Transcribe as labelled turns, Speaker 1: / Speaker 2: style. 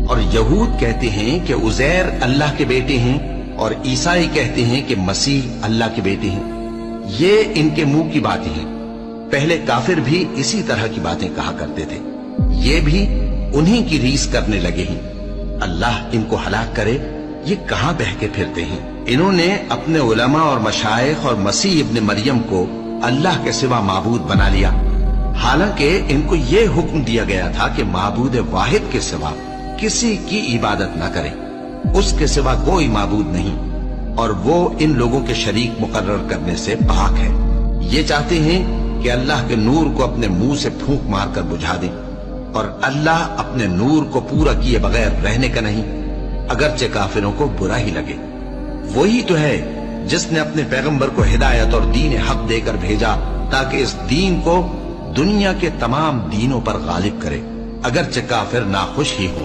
Speaker 1: اور یہود کہتے ہیں کہ عزیر اللہ کے بیٹے ہیں اور عیسائی کہتے ہیں کہ مسیح اللہ کے بیٹے ہیں۔ یہ ان کے منہ کی باتیں ہیں۔ پہلے کافر بھی اسی طرح کی باتیں کہا کرتے تھے، یہ بھی انہی کی ریس کرنے لگے ہیں۔ اللہ ان کو ہلاک کرے، یہ کہاں بہکے پھرتے ہیں۔ انہوں نے اپنے علماء اور مشائخ اور مسیح ابن مریم کو اللہ کے سوا معبود بنا لیا، حالانکہ ان کو یہ حکم دیا گیا تھا کہ معبود واحد کے سوا کسی کی عبادت نہ کریں، اس کے سوا کوئی معبود نہیں، اور وہ ان لوگوں کے شریک مقرر کرنے سے پاک ہے۔ یہ چاہتے ہیں کہ اللہ کے نور کو اپنے منہ سے پھونک مار کر بجھا دیں، اور اللہ اپنے نور کو پورا کیے بغیر رہنے کا نہیں، اگرچہ کافروں کو برا ہی لگے۔ وہی تو ہے جس نے اپنے پیغمبر کو ہدایت اور دین حق دے کر بھیجا تاکہ اس دین کو دنیا کے تمام دینوں پر غالب کرے، اگرچہ کافر ناخوش ہی ہوں۔